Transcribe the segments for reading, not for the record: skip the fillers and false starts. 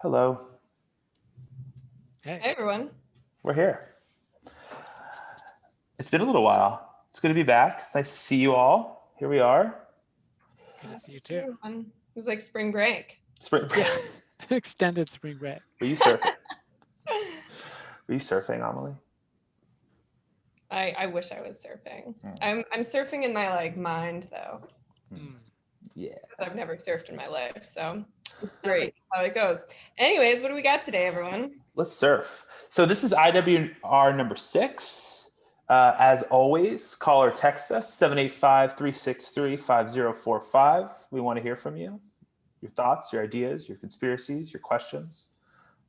Hello, Hey, Hi, everyone. we're here. It's been a little while. It's good to be back. It's nice to see you all. Here we are. good to see you Hi, too. everyone. It was like spring break. Spring. Yeah, extended spring break. Were you surfing? Were you surfing, Amelie? I wish I was surfing. Mm. I'm surfing in my like mind though, Mm. Yeah. because I've never surfed in my life. So it's great how it goes. Anyways, what do we got today, everyone? Let's surf. So this is IWR number 6. As always, call or text us 785-363-5045. We want to hear from you. Your thoughts, your ideas, your conspiracies, your questions.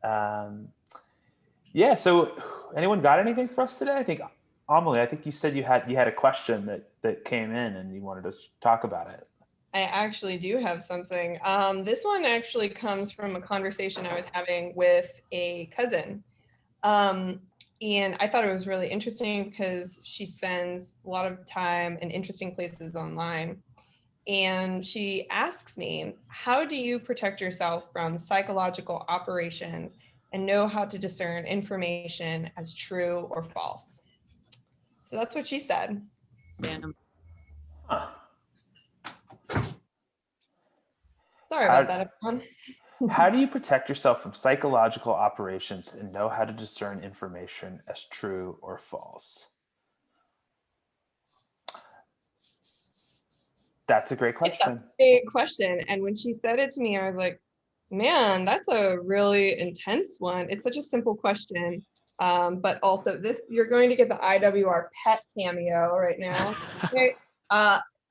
Yeah, so anyone got anything for us today? I think Amelie, I think you said you had a question that came in and you wanted to talk about it. I actually do have something. This one actually comes from a conversation I was having with a cousin. And I thought it was really interesting because she spends a lot of time in interesting places online. And she asks me, how do you protect yourself from psychological operations and know how to discern information as true or false? So that's what she said. Damn. Huh. Sorry about that, everyone. How do you protect yourself from psychological operations and know how to discern information as true or false? That's a great It's a question. big question. And when she said it to me, I was like, man, that's a really intense one. It's such a simple question. But also this, you're going to get the IWR pet cameo right now. Okay.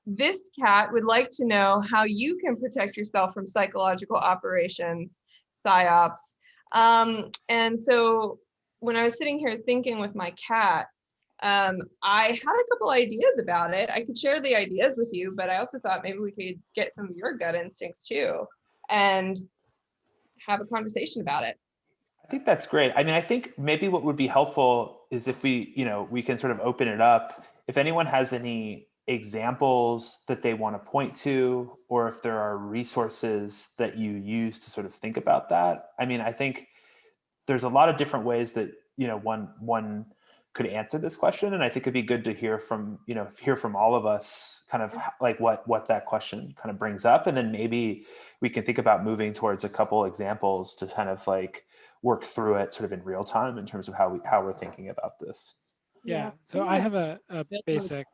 This cat would like to know how you can protect yourself from psychological operations, psyops. And so when I was sitting here thinking with my cat, I had a couple ideas about it. I could share the ideas with you, but I also thought maybe we could get some of your gut instincts too and have a conversation about it. I think that's great. I mean, I think maybe what would be helpful is if we can sort of open it up. If anyone has any examples that they want to point to, or if there are resources that you use to sort of think about that. I mean, I think there's a lot of different ways that, one could answer this question. And I think it'd be good to hear from all of us kind of like what that question kind of brings up. And then maybe we can think about moving towards a couple examples to kind of like work through it sort of in real time in terms of how we're thinking about this. Yeah. So I have a basic.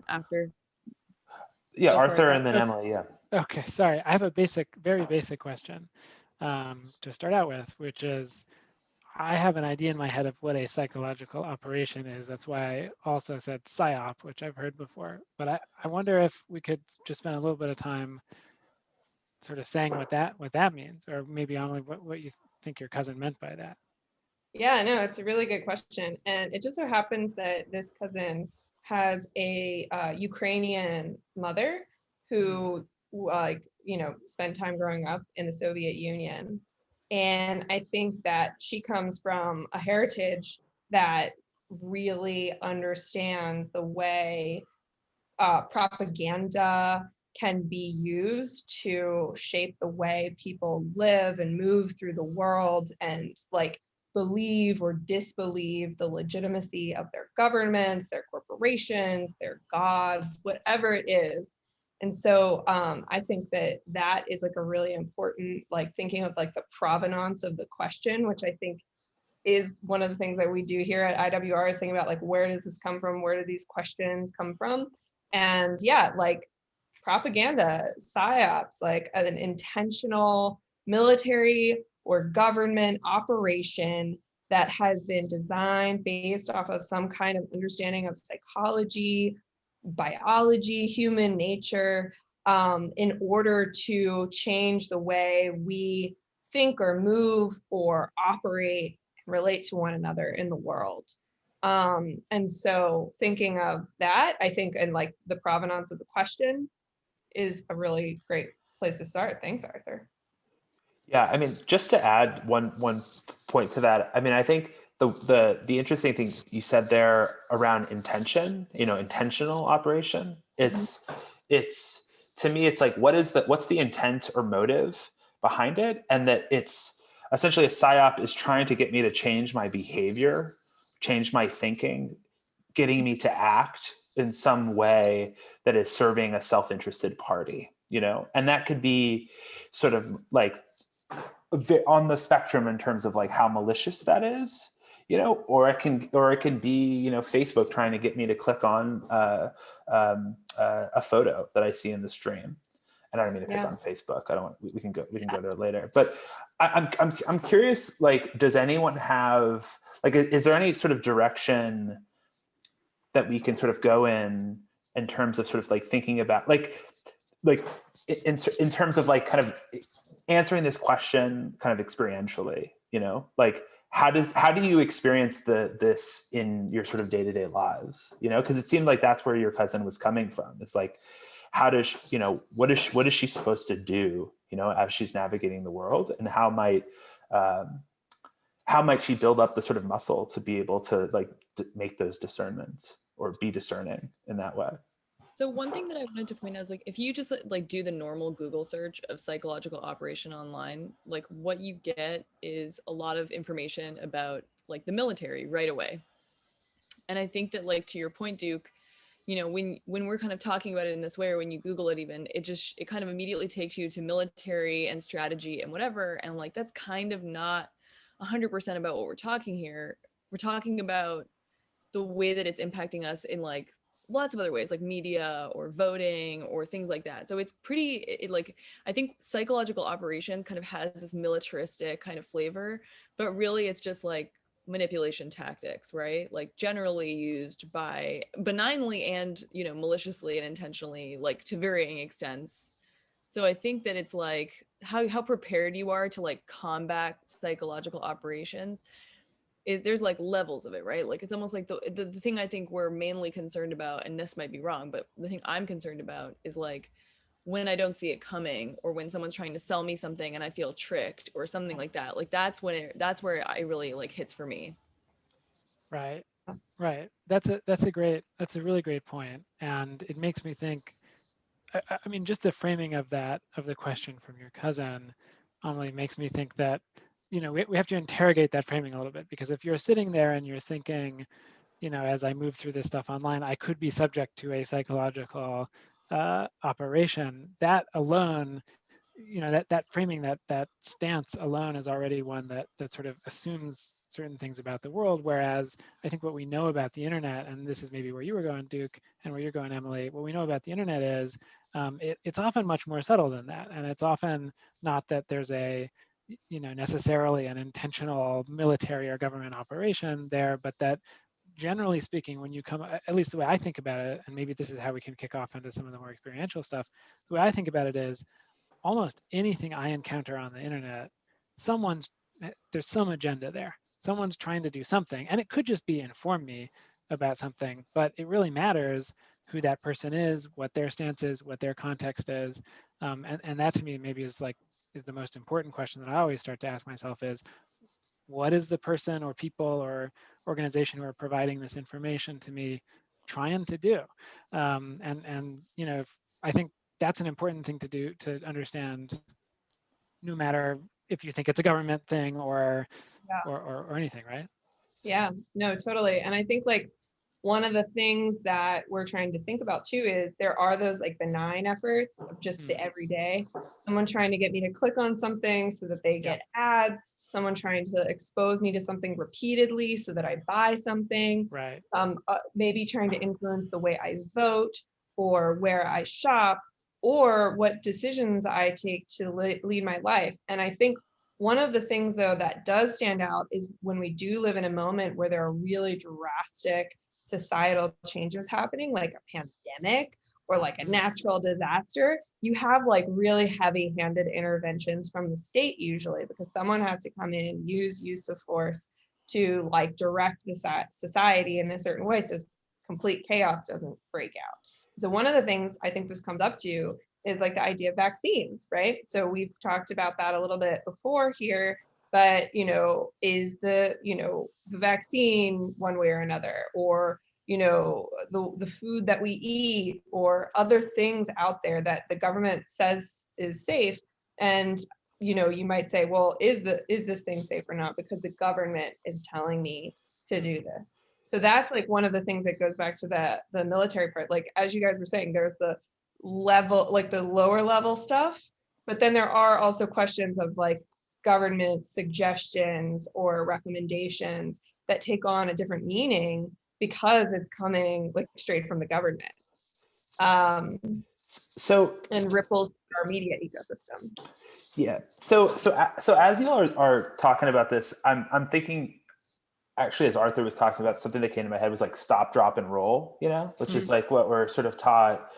After. Yeah, Go for Arthur it. and then Okay. Emily. Yeah. Okay, sorry. I have a very basic question to start out with, which is I have an idea in my head of what a psychological operation is. That's why I also said psyop, which I've heard before. But I wonder if we could just spend a little bit of time sort of saying what that means, or maybe only what you think your cousin meant by that. Yeah, no, it's a really good question. And it just so happens that this cousin has a Ukrainian mother who, spent time growing up in the Soviet Union. And I think that she comes from a heritage that really understands the way propaganda can be used to shape the way people live and move through the world and like believe or disbelieve the legitimacy of their governments, their corporations, their gods, whatever it is. And so I think that is like a really important, like thinking of like the provenance of the question, which I think is one of the things that we do here at IWR is thinking about like, where does this come from? Where do these questions come from? And yeah, like propaganda, psyops, like an intentional military or government operation that has been designed based off of some kind of understanding of psychology, biology, human nature, in order to change the way we think or move or operate and relate to one another in the world. And so thinking of that, I think, and like the provenance of the question is a really great place to start. Thanks, Arthur. Yeah, I mean, just to add one point to that, I mean, I think the interesting thing you said there around intention, intentional operation, it's to me, it's like what's the intent or motive behind it, and that it's essentially a psyop is trying to get me to change my behavior, change my thinking, getting me to act in some way that is serving a self-interested party, and that could be sort of like on the spectrum in terms of like how malicious that is, or it can be, Facebook trying to get me to click on a photo that I see in the stream. And I don't mean to pick on Facebook. I don't want, we can go there later, but I'm curious, like, does anyone have, like, is there any sort of direction that we can sort of go in terms of sort of like thinking about like in terms of like kind of answering this question kind of experientially, like how do you experience this in your sort of day-to-day lives, because it seemed like that's where your cousin was coming from. It's like, how does what is she supposed to do, as she's navigating the world, and how might she build up the sort of muscle to be able to like make those discernments or be discerning in that way? So one thing that I wanted to point out is, like, if you just like do the normal Google search of psychological operation online, like what you get is a lot of information about like the military right away. And I think that, like, to your point, Duke, when we're kind of talking about it in this way, or when you Google it, even, it kind of immediately takes you to military and strategy and whatever. And like, that's kind of not 100% about what we're talking here. We're talking about the way that it's impacting us in like lots of other ways, like media or voting or things like that. So it's pretty, like, I think psychological operations kind of has this militaristic kind of flavor, but really it's just like manipulation tactics, right? Like generally used by benignly and, maliciously and intentionally, like to varying extents. So I think that it's like how prepared you are to like combat psychological operations is, there's like levels of it, right? Like it's almost like the thing I think we're mainly concerned about, and this might be wrong, but the thing I'm concerned about is like when I don't see it coming, or when someone's trying to sell me something and I feel tricked or something like that. Like that's where it really like hits for me. Right. That's a really great point. And it makes me think, I mean, just the framing of the question from your cousin, Amelie, makes me think that, we have to interrogate that framing a little bit, because if you're sitting there and you're thinking, as I move through this stuff online, I could be subject to a psychological operation, that alone, that framing, that stance alone is already one that sort of assumes certain things about the world. Whereas I think what we know about the internet, and this is maybe where you were going, Duke, and where you're going, Emily, what we know about the internet is it's often much more subtle than that. And it's often not that there's necessarily an intentional military or government operation there, but that generally speaking, when you come, at least the way I think about it, and maybe this is how we can kick off into some of the more experiential stuff, the way I think about it is almost anything I encounter on the internet, there's some agenda there. Someone's trying to do something, and it could just be inform me about something, but it really matters who that person is, what their stance is, what their context is. And that to me maybe is the most important question that I always start to ask myself is, what is the person or people or organization who are providing this information to me trying to do? I think that's an important thing to do, to understand, no matter if you think it's a government thing or anything, right? Yeah, no, totally. And I think like one of the things that we're trying to think about too is there are those like benign efforts of just the everyday, someone trying to get me to click on something so that they get ads, someone trying to expose me to something repeatedly so that I buy something, right? Maybe trying to influence the way I vote or where I shop or what decisions I take to lead my life. And I think one of the things though that does stand out is when we do live in a moment where there are really drastic societal changes happening, like a pandemic or like a natural disaster, you have like really heavy-handed interventions from the state usually, because someone has to come in, use of force to like direct the society in a certain way so complete chaos doesn't break out. So one of the things I think this comes up to is like the idea of vaccines, right? So we've talked about that a little bit before here, but is the vaccine one way or another, or the food that we eat, or other things out there that the government says is safe. And you might say, well, is this thing safe or not? Because the government is telling me to do this. So that's like one of the things that goes back to the military part. Like, as you guys were saying, there's the level, like the lower level stuff, but then there are also questions of like government suggestions or recommendations that take on a different meaning because it's coming like straight from the government. So and ripples our media ecosystem. yeah. So as you all are talking about this, I'm thinking, actually, as Arthur was talking about, something that came to my head was like stop, drop, and roll, which is like what we're sort of taught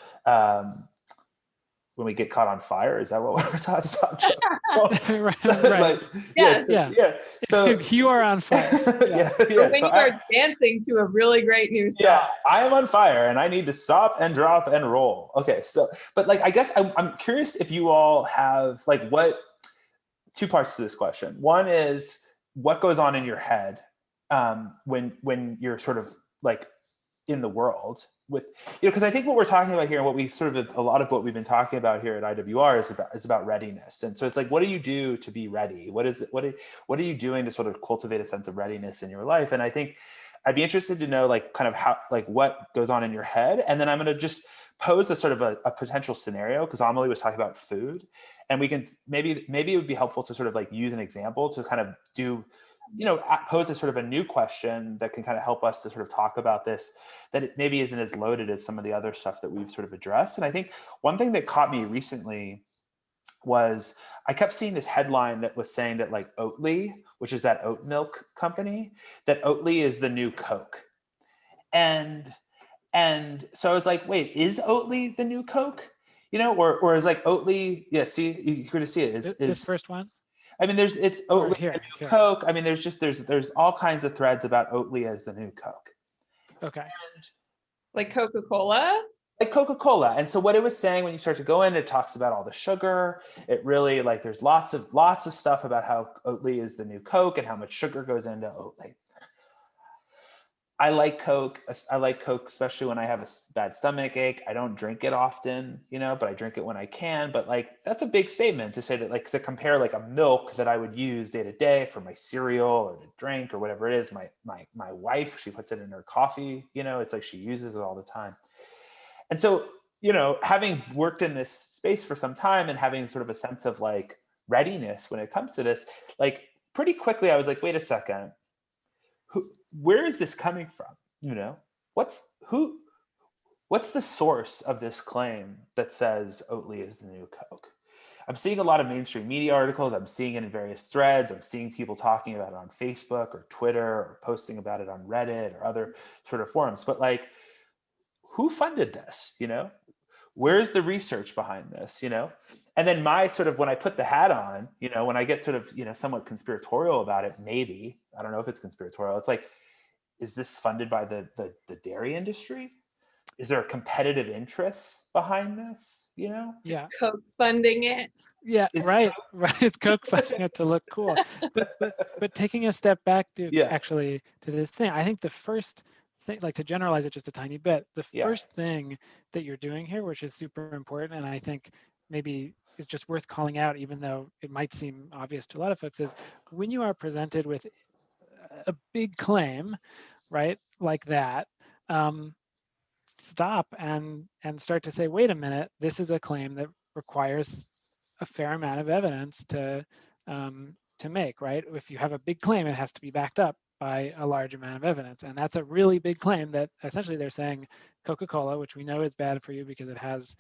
when we get caught on fire. Is that what we're taught? Stop, drop, roll. Right. Like, Yes. yeah. So you are on fire. yeah. Or when So you are dancing to a really great new song. yeah, I am on fire and I need to stop and drop and roll. Okay, so, but like, I guess I'm curious if you all have like two parts to this question. One is what goes on in your head when you're sort of like in the world with, because I think what we're talking about here and what we sort of, a lot of what we've been talking about here at IWR is about readiness. And so it's like, what do you do to be ready? What are you doing to sort of cultivate a sense of readiness in your life? And I think I'd be interested to know like kind of how, like what goes on in your head. And then I'm going to just pose a sort of a potential scenario, because Amelie was talking about food, and we can maybe it would be helpful to sort of like use an example to kind of do, pose a sort of a new question that can kind of help us to sort of talk about this, that it maybe isn't as loaded as some of the other stuff that we've sort of addressed. And I think one thing that caught me recently was I kept seeing this headline that was saying that like Oatly, which is that oat milk company, that Oatly is the new Coke. And so I was like, wait, is Oatly the new Coke? Or is like Oatly, yeah, see, you're going to see it. Is this first one? I mean, it's Oatly, here. Coke. I mean, there's all kinds of threads about Oatly as the new Coke. Okay. And like Coca-Cola? Like Coca-Cola. And so what it was saying, when you start to go in, it talks about all the sugar. It really, like, there's lots of stuff about how Oatly is the new Coke and how much sugar goes into Oatly. I like Coke. I like Coke, especially when I have a bad stomach ache. I don't drink it often, but I drink it when I can. But like, that's a big statement to say that, like, to compare like a milk that I would use day to day for my cereal or to drink or whatever it is. My wife, she puts it in her coffee. It's like she uses it all the time. And so, having worked in this space for some time and having sort of a sense of like readiness when it comes to this, like pretty quickly, I was like, wait a second. Where is this coming from? What's the source of this claim that says Oatly is the new Coke? I'm seeing a lot of mainstream media articles. I'm seeing it in various threads. I'm seeing people talking about it on Facebook or Twitter or posting about it on Reddit or other sort of forums. But like, who funded this? Where's the research behind this? And then my sort of, when I put the hat on, when I get sort of, somewhat conspiratorial about it, maybe, I don't know if it's conspiratorial. It's like, is this funded by the dairy industry? Is there a competitive interest behind this? Yeah. Coke funding it. Yeah, right. It's Coke funding it to look cool. But taking a step back, Duke, actually, to this thing, I think the first thing, like to generalize it just a tiny bit, the first thing that you're doing here, which is super important, and I think maybe is just worth calling out, even though it might seem obvious to a lot of folks, is when you are presented with a big claim, right, like that, stop and start to say, wait a minute, this is a claim that requires a fair amount of evidence to make, right? If you have a big claim, it has to be backed up by a large amount of evidence. And that's a really big claim that essentially they're saying Coca-Cola, which we know is bad for you because it has,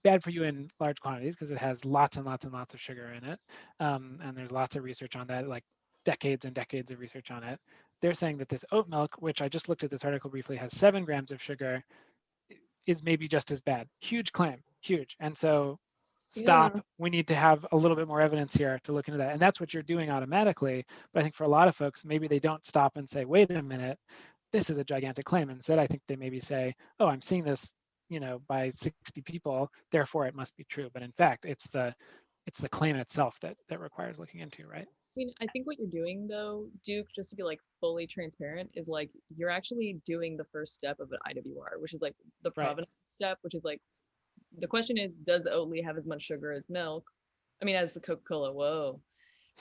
bad for you in large quantities because it has lots and lots and lots of sugar in it. And there's lots of research on that, like decades and decades of research on it. They're saying that this oat milk, which I just looked at this article briefly, has 7 grams of sugar, is maybe just as bad. Huge claim, huge. And so stop. Yeah. We need to have a little bit more evidence here to look into that. And that's what you're doing automatically. But I think for a lot of folks, maybe they don't stop and say, wait a minute, this is a gigantic claim. Instead, I think they maybe say, oh, I'm seeing this, by 60 people, therefore it must be true. But in fact, it's the claim itself that requires looking into, right? I mean, I think what you're doing though, Duke, just to be like fully transparent, is like you're actually doing the first step of an IWR, which is like the provenance step, which is like, the question is, does Oatly have as much sugar as milk? I mean, as the Coca-Cola, whoa.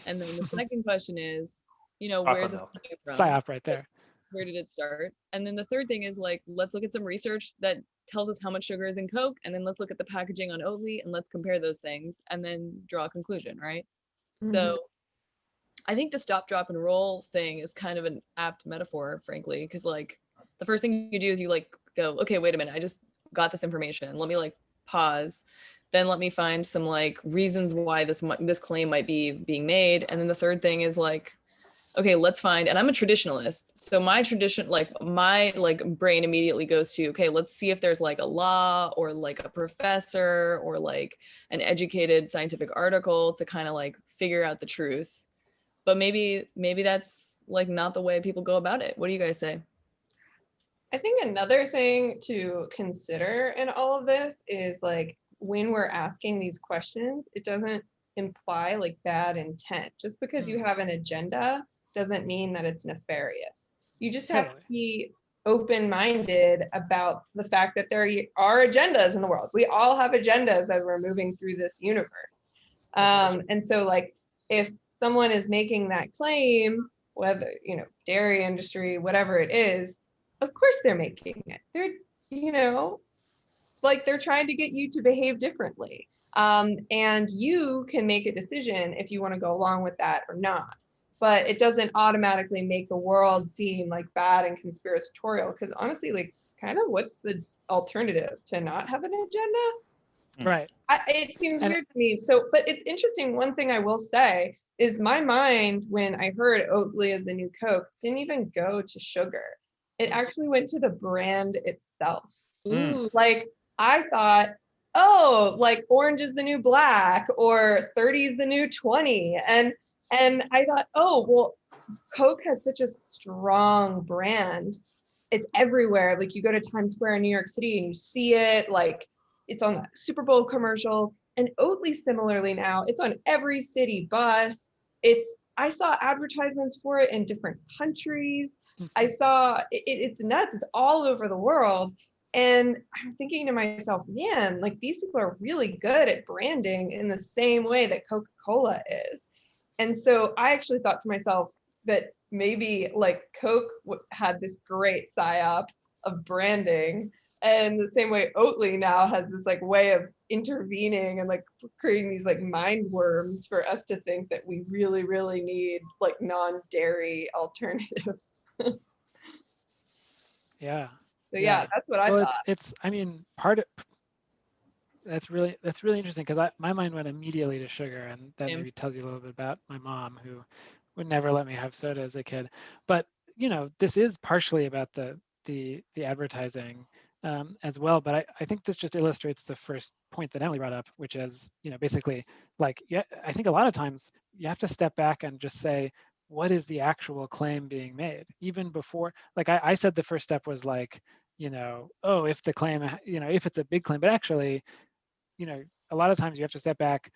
And then the second question is, Chocolate where's this milk. coming from? Psyop right there. Where did it start? And then the third thing is like, let's look at some research that tells us how much sugar is in Coke, and then let's look at the packaging on Oatly and let's compare those things and then draw a conclusion, right? So I think the stop, drop, and roll thing is kind of an apt metaphor, frankly, because like the first thing you do is you like go, okay, wait a minute, I just got this information. Let me like pause. Then let me find some like reasons why this claim might be being made. And then the third thing is like, okay, let's find, and I'm a traditionalist. So my tradition, like my like brain immediately goes to, okay, let's see if there's like a law or like a professor or like an educated scientific article to kind of like figure out the truth. But maybe that's like not the way people go about it. What do you guys say? I think another thing to consider in all of this is like when we're asking these questions, it doesn't imply like bad intent. Just because you have an agenda doesn't mean that it's nefarious. You just have to be open-minded about the fact that there are agendas in the world. We all have agendas as we're moving through this universe. And so like if someone is making that claim, whether, dairy industry, whatever it is, of course they're making it. They're, like they're trying to get you to behave differently. And you can make a decision if you want to go along with that or not. But it doesn't automatically make the world seem like bad and conspiratorial. Because honestly, like kind of what's the alternative to not have an agenda? Right. It seems weird to me. So, but it's interesting. One thing I will say is my mind, when I heard Oatly as the new Coke, didn't even go to sugar. It actually went to the brand itself. Ooh. Like I thought, oh, like orange is the new black or 30 is the new 20. And I thought, oh, well, Coke has such a strong brand. It's everywhere. Like you go to Times Square in New York City and you see it, like it's on the Super Bowl commercials. And Oatly similarly now, it's on every city bus. I saw advertisements for it in different countries. I saw it's nuts. It's all over the world. And I'm thinking to myself, man, like these people are really good at branding in the same way that Coca-Cola is. And so I actually thought to myself that maybe like Coke had this great psyop of branding, and the same way Oatly now has this like way of intervening and like creating these like mind worms for us to think that we really, really need like non-dairy alternatives. Yeah. So yeah, that's what I thought. It's I mean, that's really interesting because my mind went immediately to sugar, and that maybe tells you a little bit about my mom, who would never let me have soda as a kid. But this is partially about the advertising as well. But I think this just illustrates the first point that Emily brought up, which is basically like I think a lot of times you have to step back and just say, what is the actual claim being made? Even before, like I said, the first step was like, oh, if the claim, if it's a big claim, but actually, a lot of times you have to step back,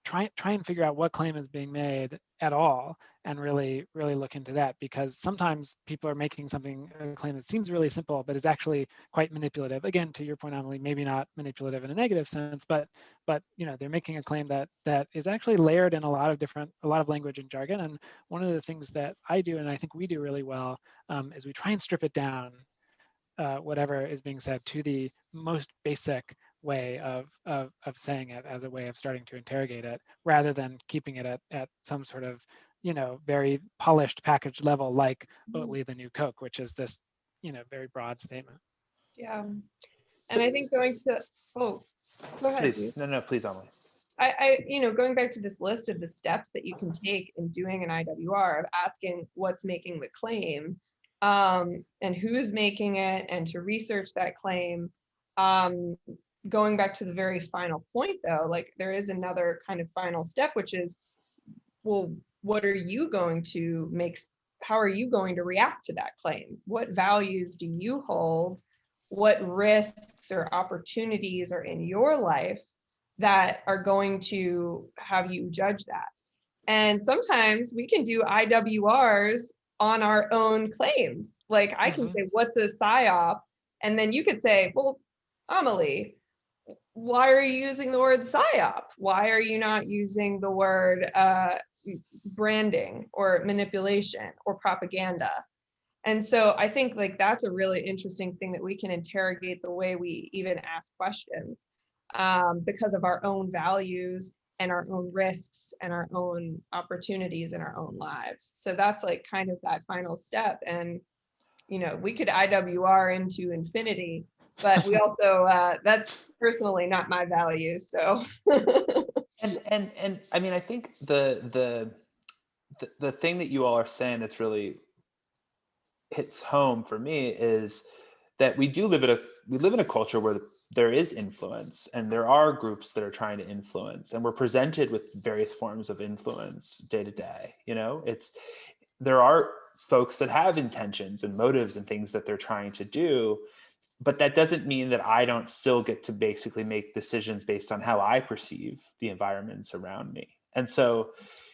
try and figure out what claim is being made at all, and really look into that, because sometimes people are making a claim that seems really simple, but is actually quite manipulative. Again, to your point, Emily, maybe not manipulative in a negative sense, but they're making a claim that is actually layered in a lot of language and jargon. And one of the things that I do, and I think we do really well, is we try and strip it down, whatever is being said, to the most basic way of saying it, as a way of starting to interrogate it, rather than keeping it at some sort of very polished packaged level like Oatly the new Coke, which is this very broad statement. Yeah. And I think going to go ahead. Please. No, please, Emily. I going back to this list of the steps that you can take in doing an IWR, of asking what's making the claim, and who's making it, and to research that claim. Going back to the very final point though, like there is another kind of final step, which is, well, what are you going to how are you going to react to that claim? What values do you hold? What risks or opportunities are in your life that are going to have you judge that? And sometimes we can do IWRs on our own claims. Like I can say, what's a psyop? And then you could say, well, Amelie, why are you using the word psyop? Why are you not using the word branding or manipulation or propaganda? And so I think like that's a really interesting thing that we can interrogate the way we even ask questions, because of our own values and our own risks and our own opportunities in our own lives. So that's like kind of that final step. And, you know, we could IWR into infinity, but we also, that's personally not my value. So. And I mean, I think the thing that you all are saying that's really hits home for me is that we live in a culture where there is influence, and there are groups that are trying to influence, and we're presented with various forms of influence day to day. You know, there are folks that have intentions and motives and things that they're trying to do, but that doesn't mean that I don't still get to basically make decisions based on how I perceive the environments around me. And so,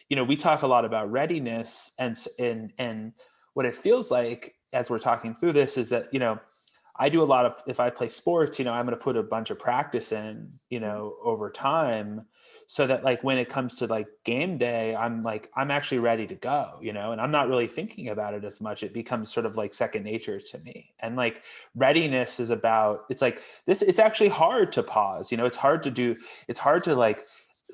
you know, we talk a lot about readiness, and what it feels like as we're talking through this is that, you know, I do a lot of, if I play sports, you know, I'm going to put a bunch of practice in, you know, over time, so that like when it comes to like game day, I'm actually ready to go, you know, and I'm not really thinking about it as much. It becomes sort of like second nature to me. And like readiness is about, it's like this, it's actually hard to pause, you know, it's hard to like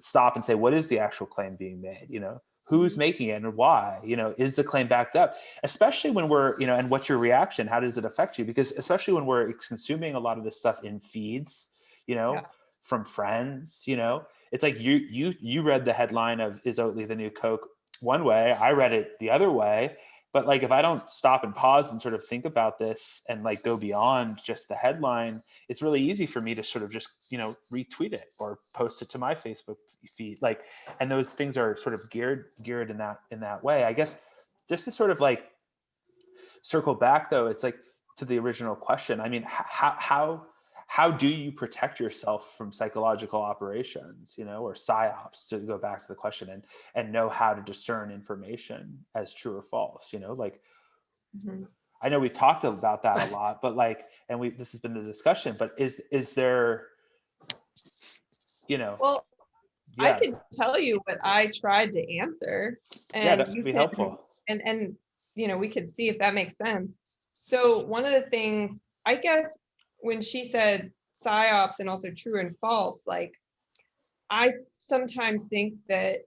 stop and say, what is the actual claim being made? You know, who's making it and why? You know, is the claim backed up? Especially when we're, you know, and what's your reaction? How does it affect you? Because especially when we're consuming a lot of this stuff in feeds, you know, from friends, you know, it's like you read the headline of "Is Oatly the new Coke?" one way, I read it the other way. But like, if I don't stop and pause and sort of think about this and like go beyond just the headline, it's really easy for me to sort of just, you know, retweet it or post it to my Facebook feed. Like, and those things are sort of geared in that way. I guess just to sort of like circle back though, it's like to the original question. I mean, how do you protect yourself from psychological operations, you know, or psyops, to go back to the question, and know how to discern information as true or false, you know, like, I know we've talked about that a lot, but like, and this has been the discussion, but is there, you know, Well, I can tell you what I tried to answer, and that would be helpful. And you know, we could see if that makes sense. So one of the things, I guess, when she said psyops and also true and false, like I sometimes think that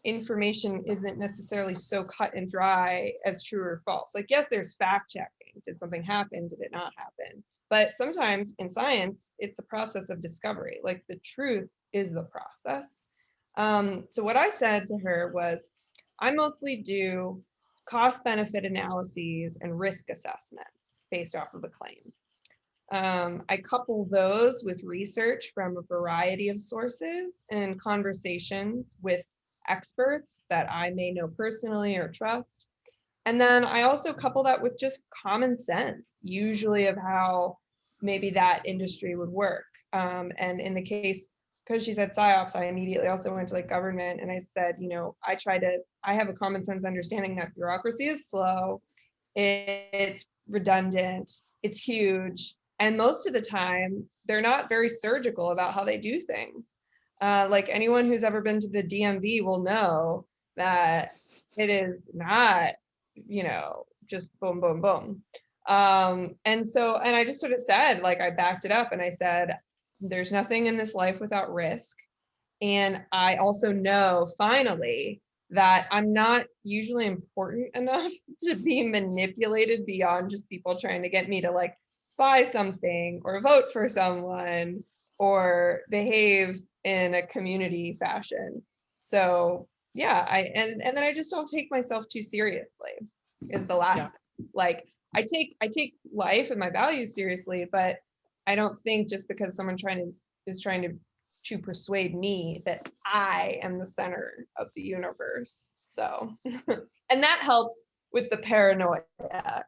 information isn't necessarily so cut and dry as true or false. Like, yes, there's fact checking. Did something happen? Did it not happen? But sometimes in science, it's a process of discovery. Like the truth is the process. So what I said to her was, I mostly do cost benefit analyses and risk assessments based off of a claim. I couple those with research from a variety of sources and conversations with experts that I may know personally or trust. And then I also couple that with just common sense, usually of how maybe that industry would work. And in the case, because she said psyops, I immediately also went to like government, and I said, you know, I have a common sense understanding that bureaucracy is slow, it's redundant, it's huge. And most of the time, they're not very surgical about how they do things. Like anyone who's ever been to the DMV will know that it is not, you know, just boom, boom, boom. And I just sort of said, like, I backed it up and I said, there's nothing in this life without risk. And I also know finally that I'm not usually important enough to be manipulated beyond just people trying to get me to like buy something or vote for someone or behave in a community fashion. So yeah, and then I just don't take myself too seriously is the last thing. Like I take life and my values seriously, but I don't think just because someone is trying to persuade me that I am the center of the universe. So and that helps with the paranoia,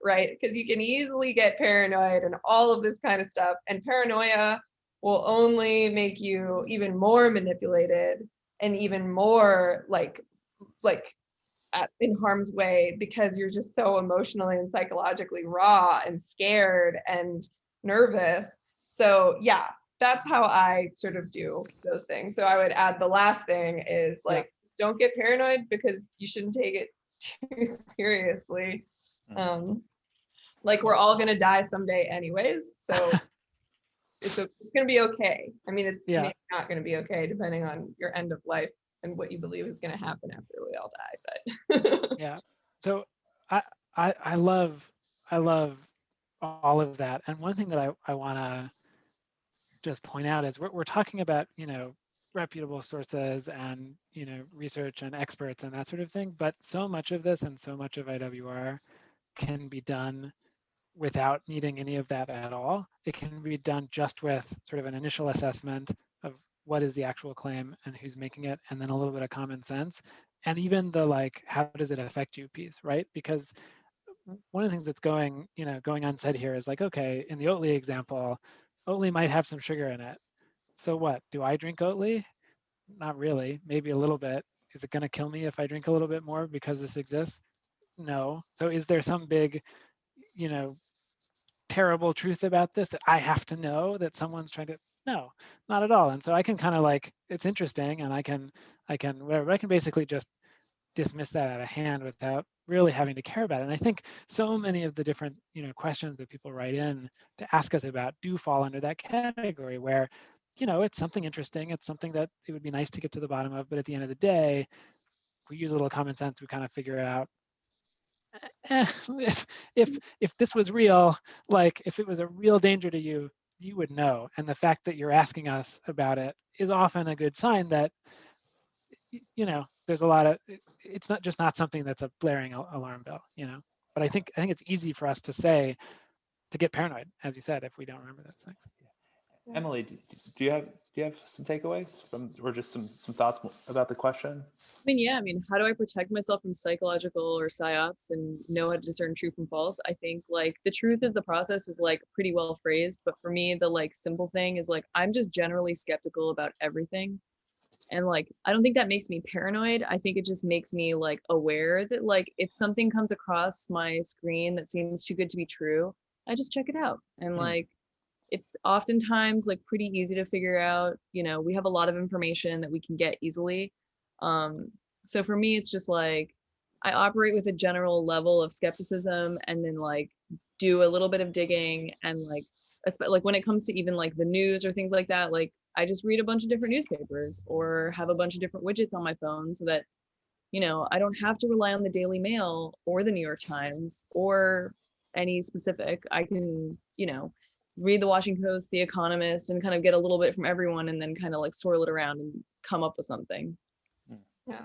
right? Because you can easily get paranoid and all of this kind of stuff. And paranoia will only make you even more manipulated and even more like in harm's way, because you're just so emotionally and psychologically raw and scared and nervous. So yeah, that's how I sort of do those things. So I would add the last thing is like, just don't get paranoid because you shouldn't take it too seriously. Like we're all gonna die someday anyways, so it's gonna be okay. I mean, it's maybe not gonna be okay depending on your end of life and what you believe is gonna happen after we all die. But yeah. So I love all of that. And one thing that I want to just point out is we're talking about, you know, reputable sources and, you know, research and experts and that sort of thing. But so much of this and so much of IWR can be done without needing any of that at all. It can be done just with sort of an initial assessment of what is the actual claim and who's making it, and then a little bit of common sense. And even the like, how does it affect you piece, right? Because one of the things that's going unsaid here is like, okay, in the Oatly example, Oatly might have some sugar in it. So what? Do I drink Oatly? Not really, maybe a little bit. Is it going to kill me if I drink a little bit more because this exists? No. So is there some big, you know, terrible truth about this that I have to know that someone's trying to? No, not at all. And so I can kind of like, it's interesting, and I can whatever. I can basically just dismiss that out of hand without really having to care about it. And I think so many of the different, you know, questions that people write in to ask us about do fall under that category where, you know, it's something interesting. It's something that it would be nice to get to the bottom of. But at the end of the day, if we use a little common sense, we kind of figure out, if this was real, like if it was a real danger to you, you would know. And the fact that you're asking us about it is often a good sign that, you know, there's a lot of, it's not just not something that's a blaring alarm bell, you know. But I think it's easy for us to say, to get paranoid, as you said, if we don't remember those things. Emily, do you have some takeaways from, or just some thoughts about the question? I mean, yeah, I mean, how do I protect myself from psychological or psyops and know how to discern true from false? I think like the truth is the process is like pretty well phrased, but for me, the like simple thing is like, I'm just generally skeptical about everything. And like, I don't think that makes me paranoid. I think it just makes me like aware that like, if something comes across my screen that seems too good to be true, I just check it out. And like, it's oftentimes like pretty easy to figure out, you know, we have a lot of information that we can get easily. So for me, it's just like, I operate with a general level of skepticism and then like do a little bit of digging and like when it comes to even like the news or things like that, like I just read a bunch of different newspapers or have a bunch of different widgets on my phone so that, you know, I don't have to rely on the Daily Mail or the New York Times or any specific. I can, you know, read the Washington Post, the Economist, and kind of get a little bit from everyone and then kind of like swirl it around and come up with something. yeah.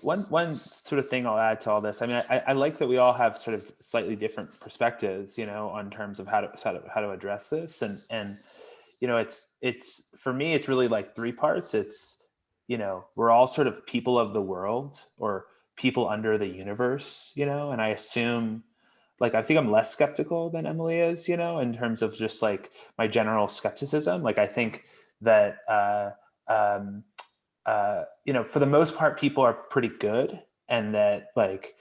One sort of thing I'll add to all this. I mean, I like that we all have sort of slightly different perspectives, you know, on terms of how to address this. And you know, it's for me, it's really like three parts. It's, you know, we're all sort of people of the world or people under the universe, you know, and I assume, like, I think I'm less skeptical than Emily is, you know, in terms of just like my general skepticism. Like, I think that, you know, for the most part, people are pretty good, and that like,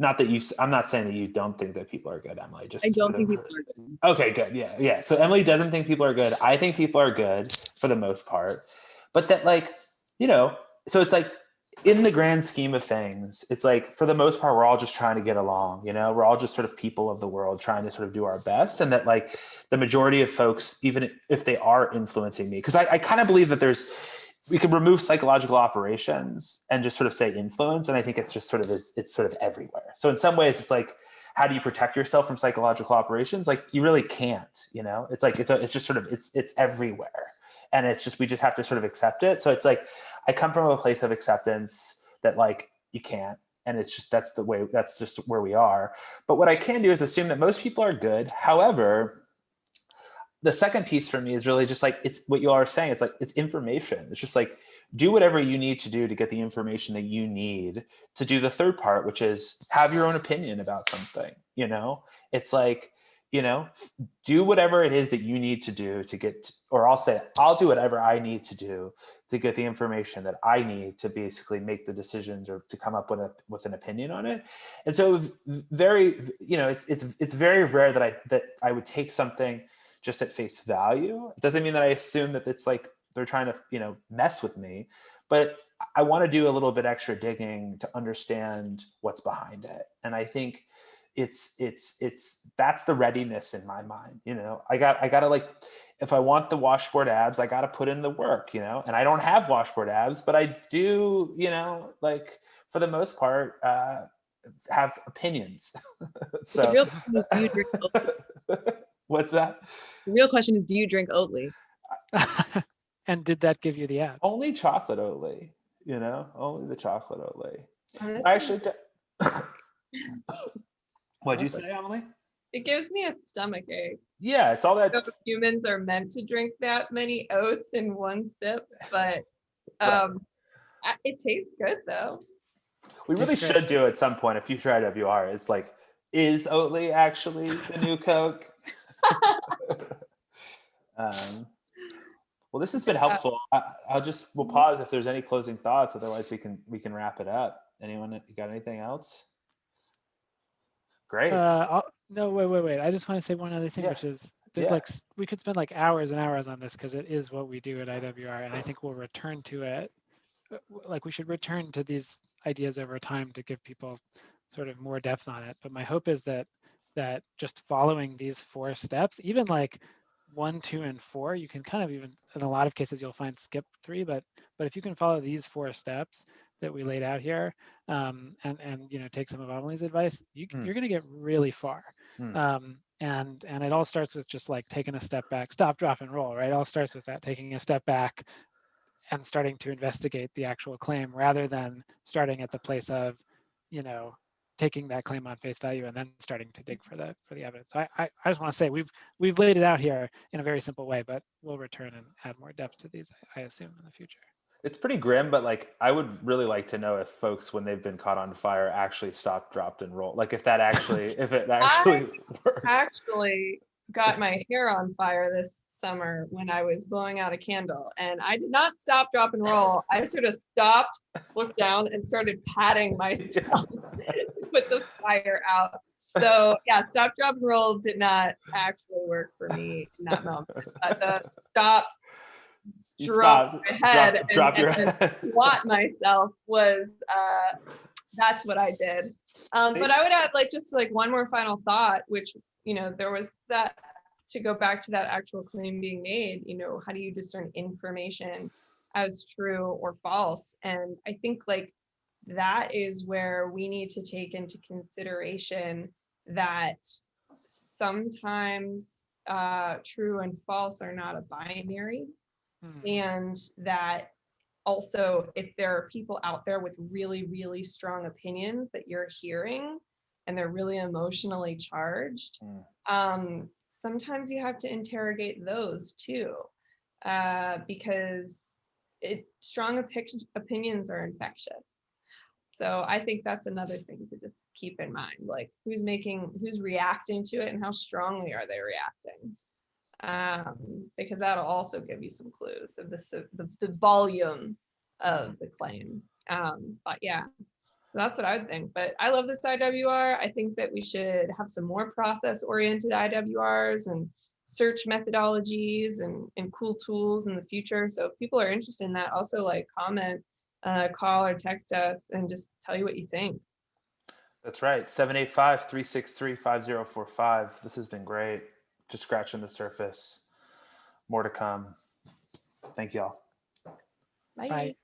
I'm not saying that you don't think that people are good, Emily. Just I don't think people are good. Okay, good. Yeah. So Emily doesn't think people are good. I think people are good for the most part, but that like, you know, so it's like, in the grand scheme of things, it's like for the most part, we're all just trying to get along, you know, we're all just sort of people of the world trying to sort of do our best. And that like the majority of folks, even if they are influencing me, because I kind of believe that we can remove psychological operations and just sort of say influence. And I think it's just sort of it's sort of everywhere. So in some ways it's like, how do you protect yourself from psychological operations? Like you really can't, you know, it's like, it's just sort of, it's everywhere. And it's just, we just have to sort of accept it. So it's like, I come from a place of acceptance that like, you can't, and it's just, that's just where we are. But what I can do is assume that most people are good. However, the second piece for me is really just like, it's what you are saying. It's like, it's information. It's just like, do whatever you need to do to get the information that you need to do the third part, which is have your own opinion about something, you know? It's like, you know, do whatever it is that you need to do to get, or I'll do whatever I need to do to get the information that I need to basically make the decisions or to come up with an opinion on it. And so very, you know, it's very rare that I would take something just at face value. It doesn't mean that I assume that it's like they're trying to, mess with me, but I want to do a little bit extra digging to understand what's behind it. And I think it's that's the readiness in my mind. I gotta, like, if I want the washboard abs, I gotta put in the work, and I don't have washboard abs, but I do, like, for the most part, have opinions. The So real question is, do you drink Oatly? what's that? The real question is, do you drink Oatly? And did that give you the abs? Only chocolate Oatly, only the chocolate Oatly. Honestly, I actually what'd you say, Emily? it gives me a stomach ache. Yeah, it's all that. So humans are meant to drink that many oats in one sip, but Right. it tastes good though. We really Tastes great. should do at some point a future IWR. It's like, is Oatly actually the new Coke? Well, this has been helpful. We'll pause if there's any closing thoughts. Otherwise, we can wrap it up. Anyone, you got anything else? Great. No, wait. I just want to say one other thing, Yeah. which is we could spend like hours and hours on this because it is what we do at IWR, and I think we'll return to it. Like, we should return to these ideas over time to give people sort of more depth on it. But my hope is that just following these 4 steps, even like 1, 2, and 4, you can kind of, even in a lot of cases you'll find skip 3, but if you can follow these 4 steps that we laid out here, and take some of Amelie's advice, you're going to get really far. And it all starts with just like taking a step back, stop, drop, and roll, right? It all starts with that, taking a step back and starting to investigate the actual claim, rather than starting at the place of, taking that claim on face value and then starting to dig for the evidence. So I just want to say we've laid it out here in a very simple way, but we'll return and add more depth to these, I assume, in the future. It's pretty grim, but like, I would really like to know if folks, when they've been caught on fire, actually stop, dropped, and roll. Like, if it actually works. Actually got my hair on fire this summer when I was blowing out a candle, and I did not stop, drop, and roll. I sort of stopped, looked down, and started patting myself to put the fire out. So yeah, stop, drop, and roll did not actually work for me in that moment. The stop, drop my head, and swat myself was that's what I did. But I would add just one more final thought, which there was that, to go back to that actual claim being made, how do you discern information as true or false? And I think that is where we need to take into consideration that sometimes true and false are not a binary. And that also, if there are people out there with really, really strong opinions that you're hearing, and they're really emotionally charged, sometimes you have to interrogate those too, because strong opinions are infectious. So I think that's another thing to just keep in mind, who's reacting to it and how strongly are they reacting, because that'll also give you some clues of the volume of the claim. But yeah, so that's what I would think. But I love this IWR. I think that we should have some more process-oriented IWRs and search methodologies and cool tools in the future. So if people are interested in that, also comment, call or text us and just tell you what you think. That's right. 785-363-5045. This has been great. Just scratching the surface. More to come. Thank y'all. Bye. Bye.